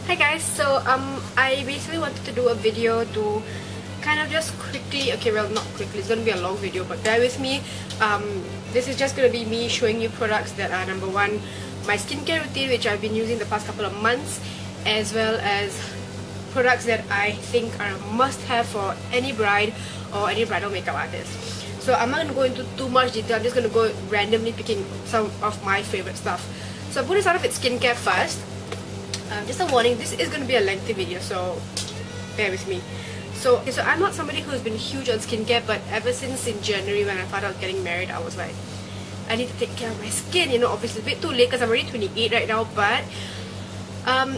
Hi guys, so I basically wanted to do a video to kind of just quickly, okay, well not quickly, it's going to be a long video, but bear with me. This is just going to be me showing you products that are number one, my skincare routine which I've been using the past couple of months, as well as products that I think are a must-have for any bride or any bridal makeup artist. So I'm not going to go into too much detail, I'm just going to go randomly picking some of my favorite stuff. So I'm going to start off with skincare first. Just a warning, this is going to be a lengthy video, so bear with me. So I'm not somebody who's been huge on skincare, but ever since in January when I found out getting married, I was like, I need to take care of my skin. You know, obviously it's a bit too late because I'm already 28 right now, but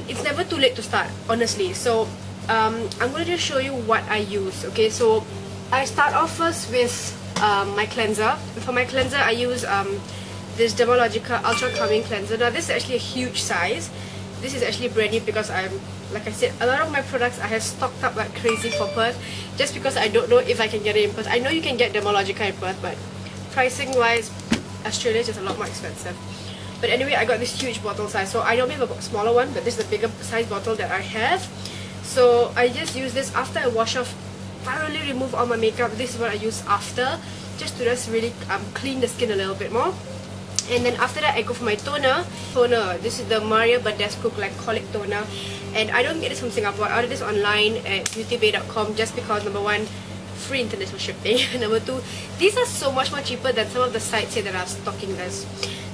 it's never too late to start, honestly. So I'm going to just show you what I use. Okay, so I start off first with my cleanser. For my cleanser, I use this Dermalogica Ultra Calming Cleanser. Now this is actually a huge size. This is actually brand new because like I said, a lot of my products I have stocked up like crazy for Perth, just because I don't know if I can get it in Perth. I know you can get Dermalogica in Perth, but pricing wise, Australia is just a lot more expensive. But anyway, I got this huge bottle size, so I don't have a smaller one, but this is the bigger size bottle that I have. So I just use this after I wash off, thoroughly remove all my makeup. This is what I use after, just to just really clean the skin a little bit more. And then after that, I go for my toner. This is the Maria Badescu Glycolic Toner. And I don't get this from Singapore. I ordered this online at beautybay.com just because, number one, free international shipping. Number two, these are so much more cheaper than some of the sites here that are stocking this.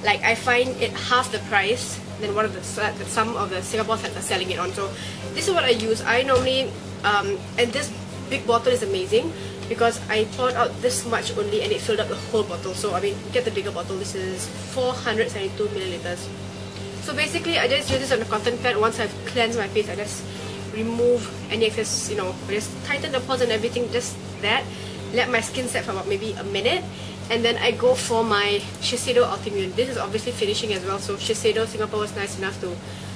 Like, I find it half the price than one of the some of the Singapore sites are selling it on. So this is what I use. I normally, and this big bottle is amazing, because I poured out this much only and it filled up the whole bottle. So I mean, get the bigger bottle. This is 472 milliliters. So basically, I just use this on the cotton pad. Once I've cleansed my face, I just remove any excess, you know, I just tighten the pores and everything, just that. Let my skin set for about maybe a minute. And then I go for my Shiseido Ultimune. This is obviously finishing as well. So Shiseido Singapore was nice enough to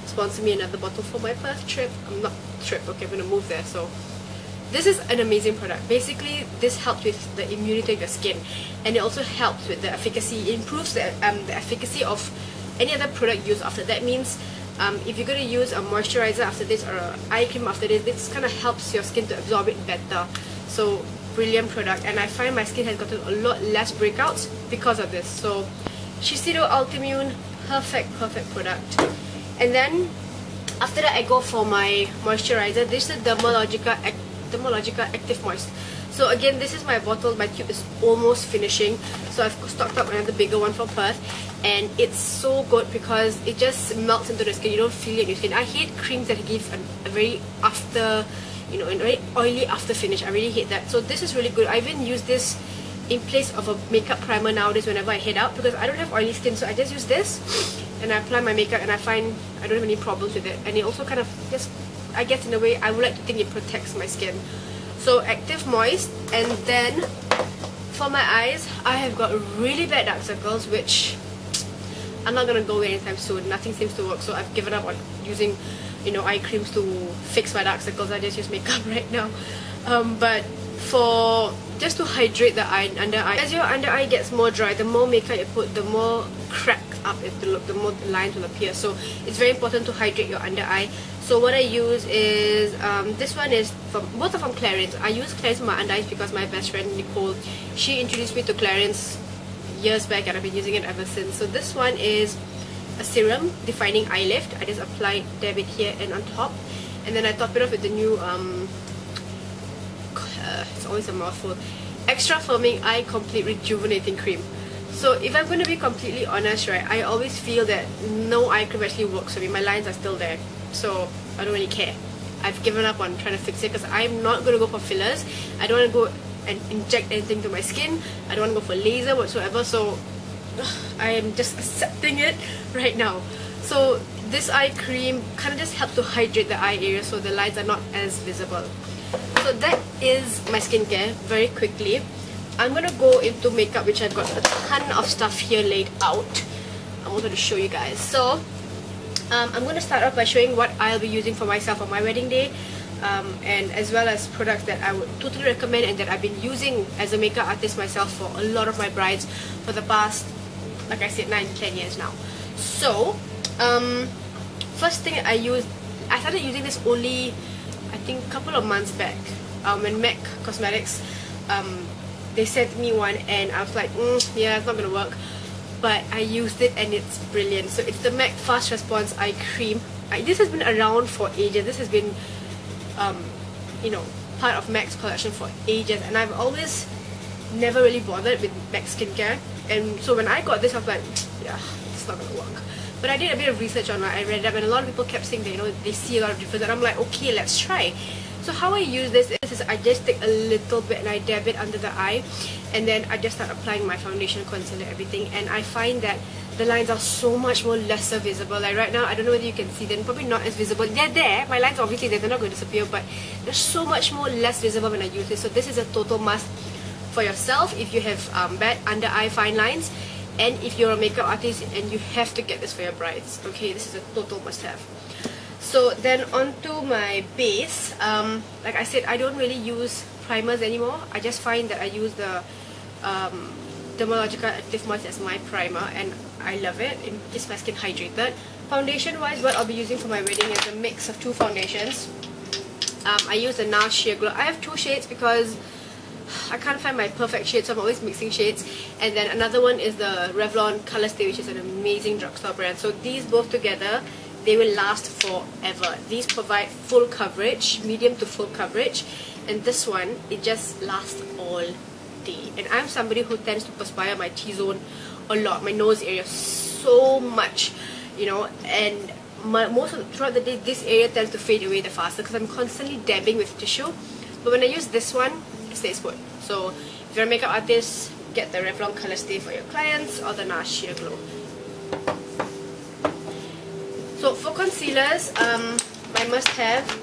sponsor me another bottle for my Perth trip. I'm not trip, okay, I'm gonna move there. So this is an amazing product. Basically, this helps with the immunity of your skin, and it also helps with the efficacy. It improves the efficacy of any other product used after. That means if you're going to use a moisturizer after this or an eye cream after this kind of helps your skin to absorb it better. So brilliant product, and I find my skin has gotten a lot less breakouts because of this. So Shiseido Ultimune, perfect product. And then after that, I go for my moisturizer. This is Dermalogica Active Moist. So again, this is my bottle. My tube is almost finishing, so I've stocked up another bigger one for Perth, and it's so good because it just melts into the skin. You don't feel it in your skin. I hate creams that give a very after, you know, a very oily after finish. I really hate that. So this is really good. I even use this in place of a makeup primer nowadays whenever I head out, because I don't have oily skin. So I just use this and I apply my makeup, and I find I don't have any problems with it. And it also kind of just, I guess in a way, I would like to think it protects my skin. So Active Moist. And then for my eyes, I have got really bad dark circles, which I'm not gonna go away anytime soon. Nothing seems to work, so I've given up on using, you know, eye creams to fix my dark circles. I just use makeup right now. But for just to hydrate the under eye, as your under eye gets more dry, the more makeup you put, the more cracked up it will look, the more lines will appear. So it's very important to hydrate your under eye. So what I use is this one is from both of them Clarins. I use Clarins for my under eyes because my best friend Nicole, she introduced me to Clarins years back, and I've been using it ever since. So this one is a serum defining eye lift. I just apply dab it here and on top, and then I top it off with the new it's always a mouthful, Extra Firming Eye Complete Rejuvenating Cream. So if I'm going to be completely honest, right, I always feel that no eye cream actually works for me. My lines are still there, so I don't really care. I've given up on trying to fix it because I'm not going to go for fillers. I don't want to go and inject anything to my skin. I don't want to go for laser whatsoever. So I am just accepting it right now. So this eye cream kind of just helps to hydrate the eye area so the lines are not as visible. So that is my skincare very quickly. I'm going to go into makeup, which I've got a ton of stuff here laid out. I wanted to show you guys. So I'm going to start off by showing what I'll be using for myself on my wedding day, and as well as products that I would totally recommend and that I've been using as a makeup artist myself for a lot of my brides for the past, like I said, 9 to 10 years now. So first thing I I started using this only, I think, a couple of months back. When MAC Cosmetics, they sent me one, and I was like, yeah, it's not gonna work. But I used it and it's brilliant. So it's the MAC Fast Response Eye Cream. This has been around for ages. This has been, you know, part of MAC's collection for ages, and I've always never really bothered with MAC skincare. And so when I got this, I was like, yeah, it's not gonna work. But I did a bit of research on it. I read it up, and a lot of people kept saying that, you know, they see a lot of difference, and I'm like, okay, let's try. So how I use this is I just take a little bit and I dab it under the eye, and then I just start applying my foundation, concealer, everything, and I find that the lines are so much more lesser visible. Like right now, I don't know whether you can see them, probably not as visible. They're there, my lines obviously they're not going to disappear, but they're so much more less visible when I use this. So this is a total must for yourself if you have bad under eye fine lines, and if you're a makeup artist and you have to get this for your brides. Okay, this is a total must have. So then onto my base, like I said, I don't really use primers anymore. I just find that I use the Dermalogica Active Moist as my primer, and I love it. It keeps my skin hydrated. Foundation wise, what I'll be using for my wedding is a mix of two foundations. I use the NARS Sheer Glow. I have two shades because I can't find my perfect shade, so I'm always mixing shades. And then another one is the Revlon Color Stay, which is an amazing drugstore brand. So these both together, they will last forever. These provide full coverage, medium to full coverage, and this one, it just lasts all day. And I'm somebody who tends to perspire my T-zone a lot, my nose area so much, you know, and throughout the day this area tends to fade away the faster because I'm constantly dabbing with tissue. But when I use this one, it stays put. So if you're a makeup artist, get the Revlon Color Stay for your clients or the NARS Sheer Glow. So for concealers, my must-have,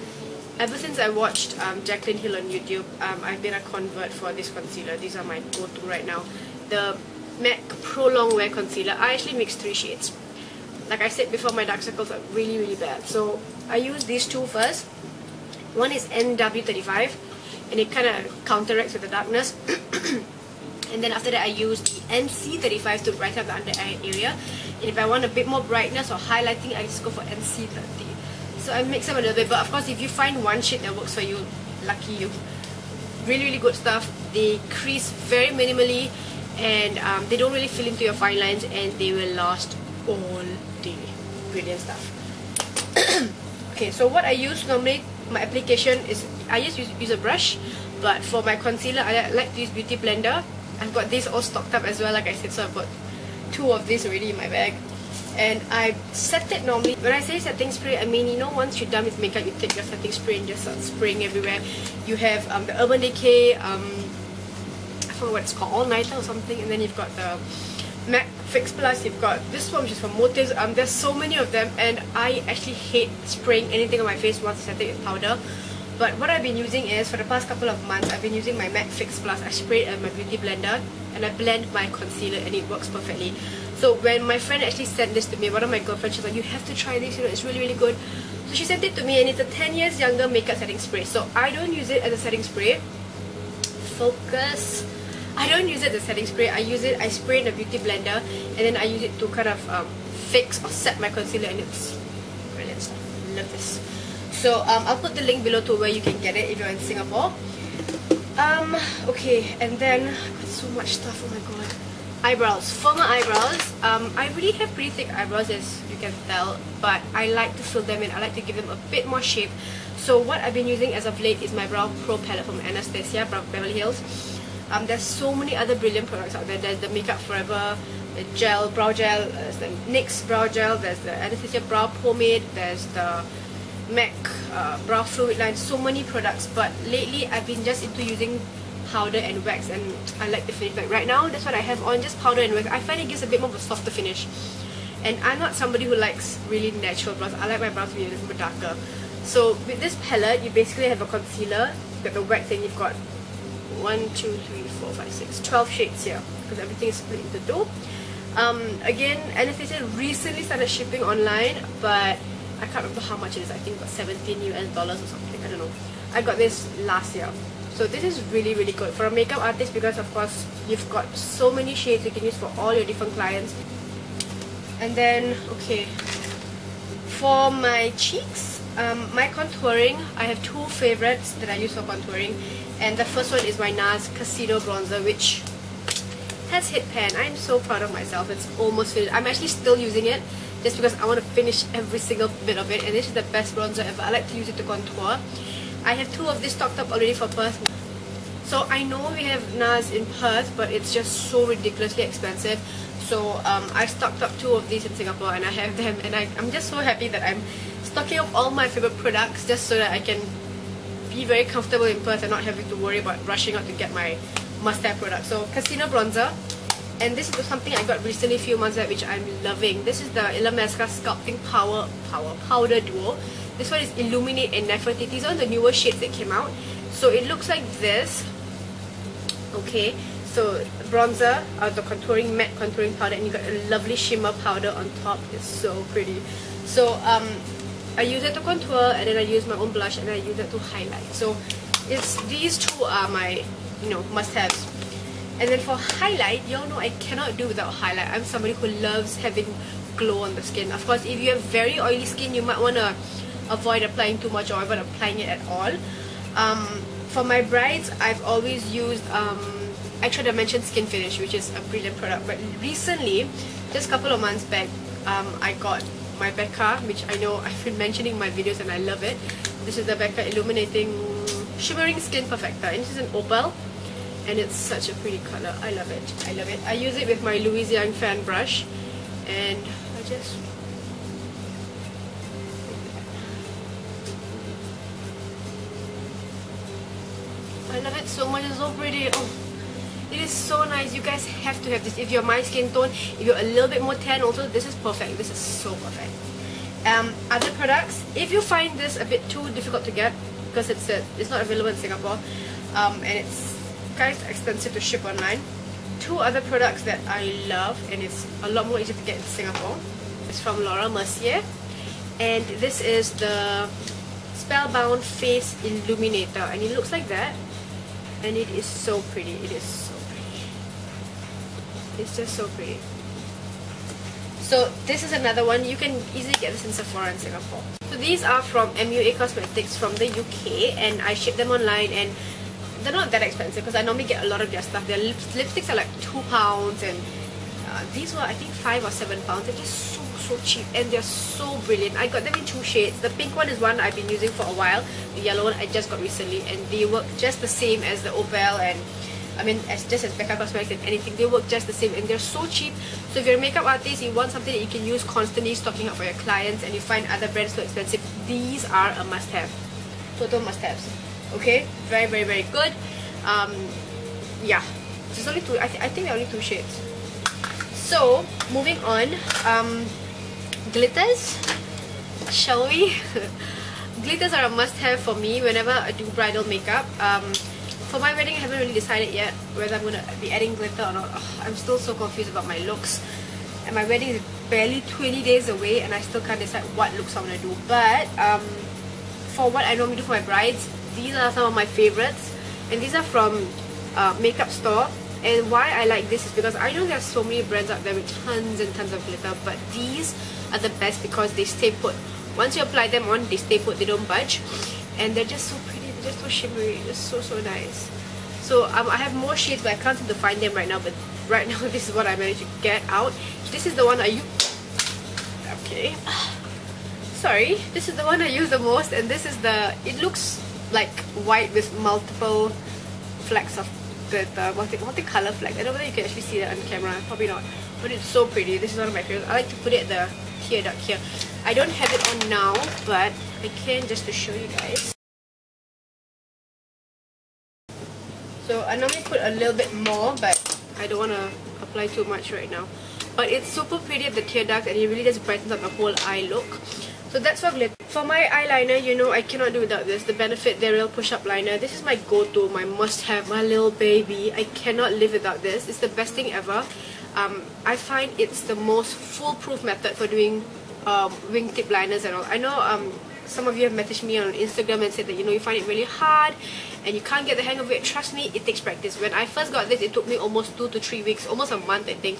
ever since I watched Jaclyn Hill on YouTube, I've been a convert for this concealer. These are my go-to right now. The MAC Pro Long Wear Concealer. I actually mix 3 shades. Like I said before, my dark circles are really, really bad. So I use these two first. One is NW35, and it kind of counteracts with the darkness. And then after that, I use the NC35 to brighten up the under eye area. And if I want a bit more brightness or highlighting, I just go for NC30. So I mix them a little bit. But of course, if you find one shade that works for you, lucky you. Really, really good stuff. They crease very minimally, and they don't really fill into your fine lines, and they will last all day. Brilliant stuff. Okay, so what I use normally, my application is, I just use a brush. But for my concealer, I like to use Beauty Blender. I've got this all stocked up as well, like I said, so I've got 2 of these already in my bag. And I set it normally. When I say setting spray, I mean, you know, once you're done with makeup, you take your setting spray and just start spraying everywhere. You have the Urban Decay, I forgot what it's called, All Nighter or something, and then you've got the MAC Fix Plus, you've got this one which is for motives. There's so many of them, and I actually hate spraying anything on my face once I set it with powder. But what I've been using is, for the past couple of months, I've been using my MAC Fix Plus. I spray it at my Beauty Blender, and I blend my concealer, and it works perfectly. So when my friend actually sent this to me, one of my girlfriends, she's like, you have to try this, you know, it's really, really good. So she sent it to me, and it's a 10 years younger makeup setting spray. So I don't use it as a setting spray. Focus. I don't use it as a setting spray. I use it, I spray in the Beauty Blender, and then I use it to kind of fix or set my concealer, and it's brilliant stuff. Love this. So I'll put the link below to where you can get it if you're in Singapore. Okay, and then I've got so much stuff, oh my god. Eyebrows. For my eyebrows, I really have pretty thick eyebrows, as you can tell, but I like to fill them in. I like to give them a bit more shape. So what I've been using as of late is my Brow Pro palette from ANASTASIA, Beverly Hills. There's so many other brilliant products out there. There's the Makeup Forever, the gel, brow gel, there's the NYX brow gel, there's the ANASTASIA brow pomade, there's the MAC brow fluid line. So many products, but lately I've been just into using powder and wax, and I like the finish. Like right now, that's what I have on, just powder and wax. I find it gives a bit more of a softer finish, and I'm not somebody who likes really natural brows. I like my brows to be a little bit darker. So with this palette, you basically have a concealer, you've got the wax, and you've got 1, 2, 3, 4, 5, 6, 12 shades here, because everything is split into 2. Again, ANASTASIA recently started shipping online, but I can't remember how much it is. I think about $17 US or something, I don't know. I got this last year. So this is really, really good for a makeup artist, because of course you've got so many shades you can use for all your different clients. And then, okay, for my cheeks, My contouring, I have two favorites that I use for contouring, and the first one is my NARS Casino Bronzer, which has hit pan. I'm so proud of myself. It's almost finished. I'm actually still using it just because I want to finish every single bit of it, and this is the best bronzer ever. I like to use it to contour. I have two of these stocked up already for Perth. So I know we have NARS in Perth, but it's just so ridiculously expensive. So I stocked up two of these in Singapore, and I have them, and I'm just so happy that I'm stocking up all my favorite products just so that I can be very comfortable in Perth and not having to worry about rushing out to get my must-have products. So Casino Bronzer, and this is something I got recently a few months back, which I'm loving. This is the Illamasqua Sculpting Powder Duo. This one is Illuminate and Nefertiti. These are the newer shades that came out. So it looks like this. Okay, so bronzer, the contouring matte contouring powder, and you got a lovely shimmer powder on top. It's so pretty. So I use it to contour, and then I use my own blush, and I use it to highlight. So these two are my must-haves. And then for highlight, y'all know I cannot do without highlight. I'm somebody who loves having glow on the skin. Of course, if you have very oily skin, you might want to avoid applying too much or avoid applying it at all. For my brides, I've always used Extra Dimension Skin Finish, which is a brilliant product. But recently, just a couple of months back, I got my Becca, which I know I've been mentioning in my videos and I love it. This is the Becca Illuminating Shimmering Skin Perfector, and this is an opal, and it's such a pretty color. I love it. I love it. I use it with my Louise Young fan brush, and I just I love it so much. It's so pretty. Oh, it is so nice. You guys have to have this. If you're my skin tone, if you're a little bit more tan also, this is perfect. This is so perfect. Other products, if you find this a bit too difficult to get because it's not available in Singapore, and it's kind of expensive to ship online, two other products that I love, and it's a lot more easier to get in Singapore. It's from Laura Mercier, and this is the Spellbound Face Illuminator, and it looks like that, and it is so pretty. It is so pretty. It's just so pretty. So this is another one. You can easily get this in Sephora in Singapore. So these are from MUA Cosmetics from the UK, and I ship them online, and they're not that expensive because I normally get a lot of their stuff. Their lipsticks are like £2, and these were I think £5 or £7. They're just so cheap, and they're so brilliant. I got them in two shades. The pink one is one I've been using for a while. The yellow one I just got recently, and they work just the same as the opal, and I mean just as Becca Cosmetics and anything. They work just the same, and they're so cheap. So if you're a makeup artist, you want something that you can use constantly, stocking up for your clients, and you find other brands so expensive, these are a must-have. Total must-haves. Okay, very very very good. Yeah, there's only two. I think there are only two shades. So moving on, glitters, shall we? Glitters are a must-have for me whenever I do bridal makeup. For my wedding, I haven't really decided yet whether I'm gonna be adding glitter or not. I'm still so confused about my looks, and my wedding is barely 20 days away, and I still can't decide what looks I want to do. But for what I normally do for my brides, these are some of my favorites, and these are from Makeup Store. And why I like this is because I know there are so many brands out there with tons and tons of glitter, but these are the best because they stay put. Once you apply them on, they stay put, they don't budge, and they're just so pretty, they're just so shimmery, just so nice. So I have more shades, but I can't seem to find them right now, but right now this is what I managed to get out. This is the one I use. Okay, sorry, this is the one I use the most, and this is it looks like white with multiple flecks of glitter, multicolor flecks. I don't know whether you can actually see that on camera, probably not, but it's so pretty. This is one of my favorites. I like to put it at the tear duct here. I don't have it on now, but I can just to show you guys. So I normally put a little bit more, but I don't want to apply too much right now. But it's super pretty at the tear duct, and it really just brightens up the whole eye look. So that's for glitter. For my eyeliner, you know I cannot do without this. The Benefit The Real Push-Up Liner. This is my go-to, my must-have, my little baby. I cannot live without this. It's the best thing ever. I find it's the most foolproof method for doing wingtip liners and all. I know some of you have messaged me on Instagram and said that you find it really hard and you can't get the hang of it. Trust me, it takes practice. When I first got this, it took me almost 2 to 3 weeks, almost a month I think,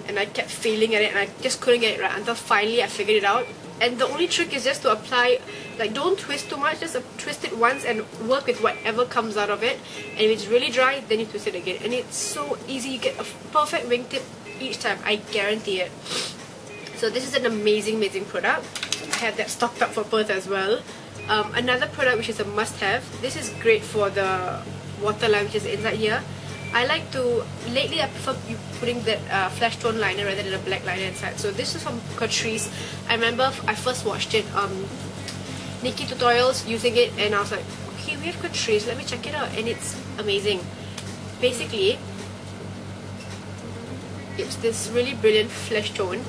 and I kept failing at it, and I just couldn't get it right until finally I figured it out. And the only trick is just to apply, like, don't twist too much, just twist it once and work with whatever comes out of it. And if it's really dry, then you twist it again. And it's so easy, you get a perfect wingtip each time, I guarantee it. So this is an amazing product. I have that stocked up for Perth as well. Another product which is a must-have. This is great for the waterline which is inside here. I like to, lately I prefer putting that flash tone liner rather than a black liner inside. So this is from CATRICE. I remember I first watched it, Nikki tutorials using it, and I was like, okay, we have CATRICE, let me check it out, and it's amazing. Basically, it's this really brilliant flesh tone,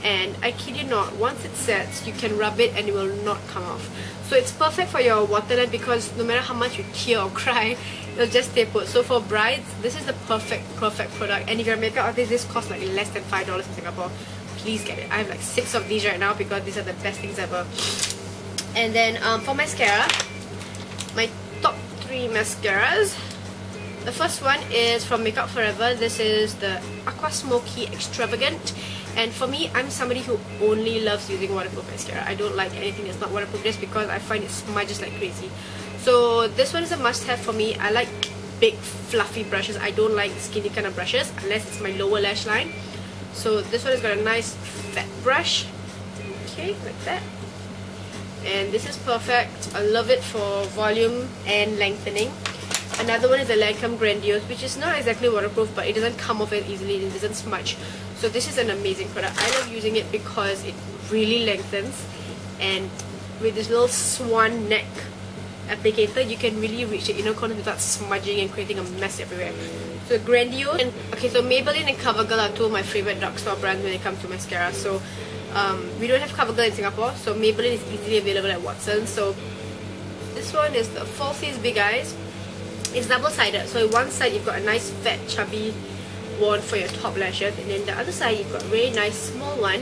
and I kid you not, once it sets, you can rub it and it will not come off. So it's perfect for your waterline because no matter how much you tear or cry, it'll just stay put. So for brides, this is the perfect product. And if you're a makeup artist, this costs like less than $5 in Singapore. Please get it. I have like 6 of these right now because these are the best things ever. And then for mascara, my top 3 mascaras. The first one is from Makeup Forever. This is the Aqua Smoky Extravagant. And for me, I'm somebody who only loves using waterproof mascara. I don't like anything that's not waterproof just because I find it smudges like crazy. So this one is a must-have for me. I like big fluffy brushes. I don't like skinny kind of brushes unless it's my lower lash line. So this one has got a nice fat brush. Okay, like that. And this is perfect. I love it for volume and lengthening. Another one is the Lancome Grandiose, which is not exactly waterproof, but it doesn't come off as easily, it doesn't smudge. So this is an amazing product. I love using it because it really lengthens, and with this little swan neck applicator, you can really reach the inner corner without smudging and creating a mess everywhere. So Grandiose, and okay, so Maybelline and CoverGirl are 2 of my favorite drugstore brands when it comes to mascara. So we don't have CoverGirl in Singapore, so Maybelline is easily available at Watsons. So this one is the Falsies Big Eyes. It's double-sided, so on one side you've got a nice fat chubby wand for your top lashes, and then the other side you've got a really nice small one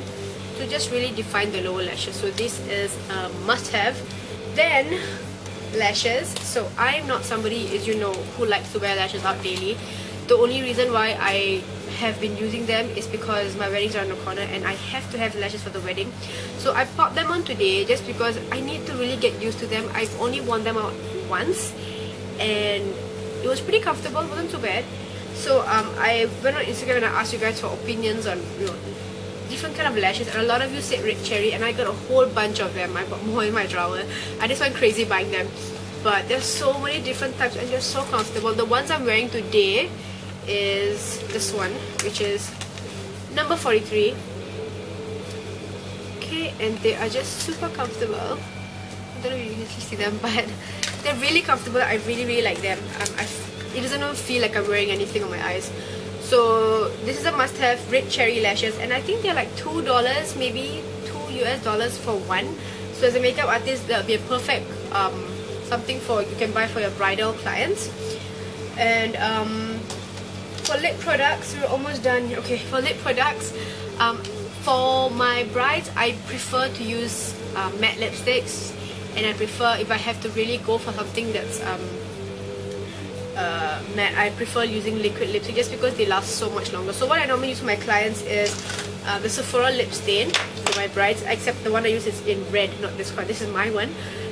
to just really define the lower lashes. So this is a must-have. Then lashes. So I'm not somebody, as you know, who likes to wear lashes out daily. The only reason why I have been using them is because my wedding's around the corner and I have to have lashes for the wedding. So I popped them on today just because I need to really get used to them. I've only worn them out once and it was pretty comfortable, it wasn't too bad. So I went on Instagram and I asked you guys for opinions on, you know, different kind of lashes, and a lot of you said red cherry, and I got a whole bunch of them. I got more in my drawer. I just went crazy buying them. But there's so many different types and they're so comfortable. The ones I'm wearing today is this one, which is number 43. Okay, and they are just super comfortable. I don't know if you can see them, but they're really comfortable. I really like them. It doesn't even feel like I'm wearing anything on my eyes. So this is a must-have, red cherry lashes, and I think they're like $2, maybe $2 US for one. So as a makeup artist, that'll be a perfect something for you can buy for your bridal clients. And for lip products, we're almost done. Okay, for lip products, for my brides, I prefer to use matte lipsticks, and I prefer, if I have to really go for something that's matte, I prefer using liquid lipstick just because they last so much longer. So what I normally use for my clients is the Sephora lip stain for my brides, except the one I use is in red, not this one. This is my one.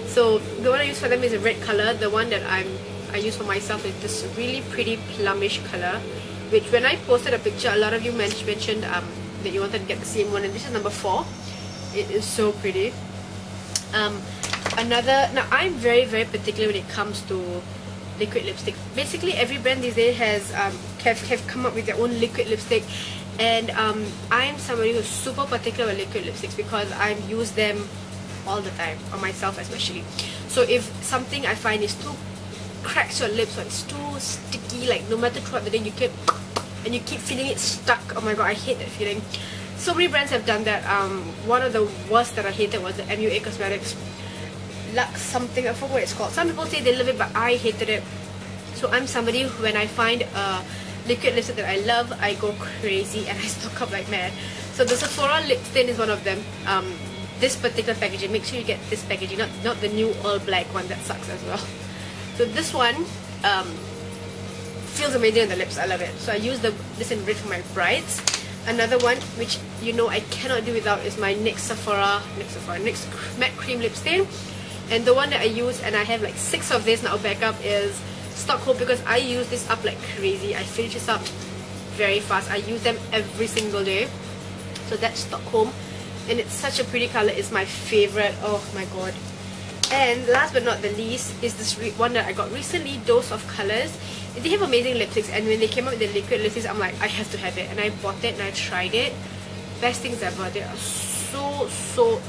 So the one I use for them is a red color. The one that I use for myself is this really pretty plumish color, which when I posted a picture, a lot of you mentioned that you wanted to get the same one, and this is number 4. It is so pretty. Now I'm very particular when it comes to liquid lipstick. Basically every brand these days has have come up with their own liquid lipstick, and I'm somebody who's super particular with liquid lipsticks because I use them all the time, on myself especially. So if something I find is too cracks your lips or it's too sticky, like no matter throughout the day you keep feeling it stuck, oh my god, I hate that feeling. So many brands have done that. One of the worst that I hated was the MUA Cosmetics Lux something, I forgot what it's called. Some people say they love it, but I hated it. So I'm somebody who, when I find a liquid lipstick that I love, I go crazy and I stock up like mad. So the Sephora lip stain is one of them. This particular packaging, make sure you get this packaging, not the new all black one that sucks as well. So this one feels amazing on the lips, I love it. So I use this in red for my brides. Another one, which you know I cannot do without, is my NYX matte cream lip stain. And the one that I use, and I have like 6 of this now backup, is Stockholm, because I use this up like crazy. I finish this up very fast. I use them every single day. So that's Stockholm, and it's such a pretty color. It's my favorite. Oh my god. And last but not the least is this one that I got recently, Dose of Colors. They have amazing lipsticks, and when they came out with the liquid lipsticks, I'm like, I have to have it. And I bought it and I tried it. Best things ever. They are so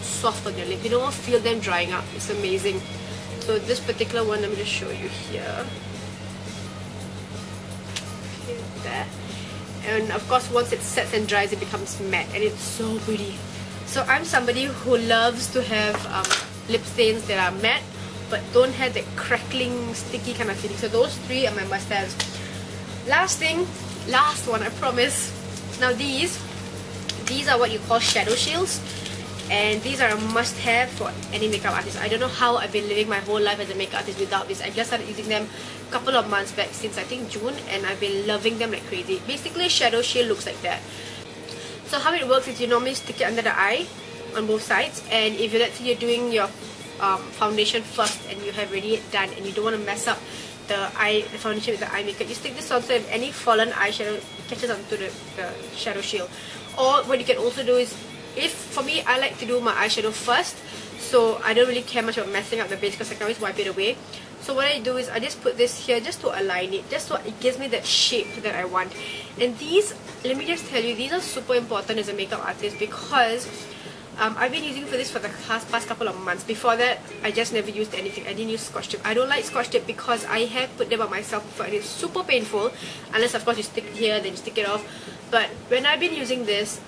soft on your lip. You don't feel them drying up. It's amazing. So this particular one, let me just show you here. Okay, there. And of course, once it sets and dries, it becomes matte, and it's so pretty. So I'm somebody who loves to have lip stains that are matte but don't have that crackling, sticky kind of feeling. So those 3 are my must-haves. Last one, I promise. Now these are what you call shadow shields, and these are a must-have for any makeup artist. I don't know how I've been living my whole life as a makeup artist without this. I just started using them a couple of months back, since I think June, and I've been loving them like crazy. Basically, a shadow shield looks like that. So how it works is you normally stick it under the eye on both sides, and if let's say you're doing your foundation first and you have already done and you don't want to mess up the foundation with the eye makeup, you stick this on, so if any fallen eyeshadow catches onto the shadow shield. Or what you can also do is, for me, I like to do my eyeshadow first, so I don't really care much about messing up the base because I can always wipe it away. So what I do is I just put this here just to align it, just so it gives me that shape that I want. And these, let me just tell you, these are super important as a makeup artist, because I've been using for this for the past couple of months. Before that, I just never used anything. I didn't use Scotch tape. I don't like Scotch tape because I have put them on myself before, and it's super painful, unless of course you stick it here, then you stick it off. But when I've been using this,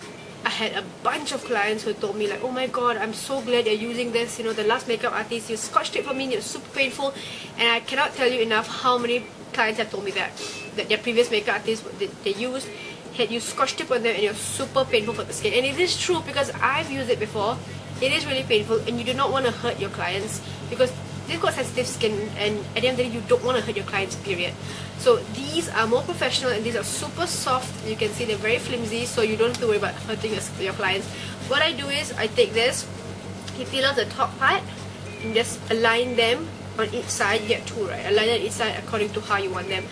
I had a bunch of clients who told me like, oh my god, I'm so glad you're using this. You know, the last makeup artist used Scotch tape for me and it was super painful. And I cannot tell you enough how many clients have told me that their previous makeup artist they used had used Scotch tape on them and it was super painful for the skin. And it is true, because I've used it before. It is really painful, and you do not want to hurt your clients, because they've got sensitive skin, and at the end of the day, you don't want to hurt your clients, period. So these are more professional, and these are super soft. You can see they're very flimsy, so you don't have to worry about hurting your clients. What I do is I take this, you peel off the top part and just align them on each side. You get 2, right? Align them on each side according to how you want them.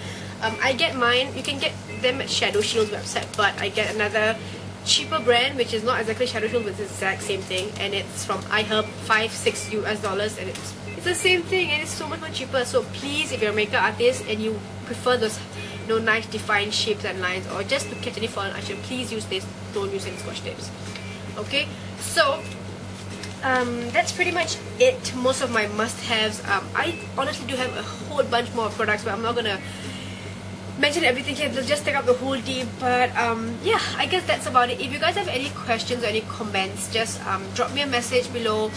I get mine, you can get them at Shadow Shield's website, but I get another cheaper brand which is not exactly Shadow Shield, but it's the exact same thing, and it's from iHerb, $5-6 US, and it's the same thing, and it's so much more cheaper. So please, if you're a makeup artist and you prefer those nice defined shapes and lines, or just to catch any fallen eyeshadow, please use this. Don't use any Scotch tapes. Okay, so that's pretty much it. Most of my must-haves. I honestly do have a whole bunch more products, but I'm not gonna mention everything here. They'll just take up the whole day. But yeah, I guess that's about it. If you guys have any questions or any comments, just drop me a message below.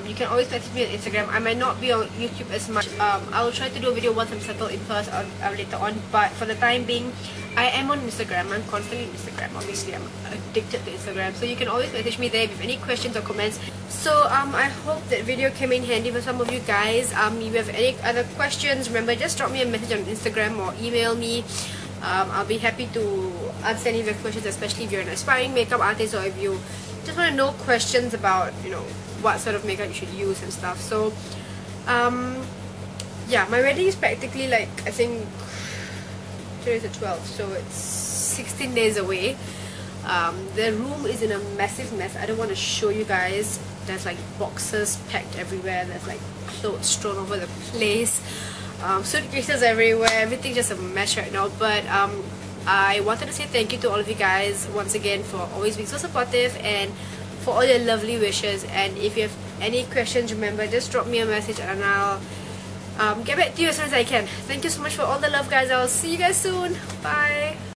You can always message me on Instagram. I might not be on YouTube as much. I will try to do a video once I'm settled in Perth later on, but for the time being, I am on Instagram. I'm constantly on Instagram. Obviously, I'm addicted to Instagram, so you can always message me there if you have any questions or comments. So I hope that video came in handy for some of you guys. If you have any other questions, remember, just drop me a message on Instagram or email me. I'll be happy to answer any of your questions, especially if you're an aspiring makeup artist, or if you just want to know questions about, you know, what sort of makeup you should use and stuff. So yeah, my wedding is practically, like, I think today is the 12th, so it's 16 days away. The room is in a massive mess. I don't want to show you guys. There's like boxes packed everywhere. There's like clothes strewn over the place. Suitcases everywhere. Everything's just a mess right now. But I wanted to say thank you to all of you guys once again for always being so supportive and for all your lovely wishes. And if you have any questions, remember, just drop me a message and I'll get back to you as soon as I can. Thank you so much for all the love, guys. I'll see you guys soon. Bye.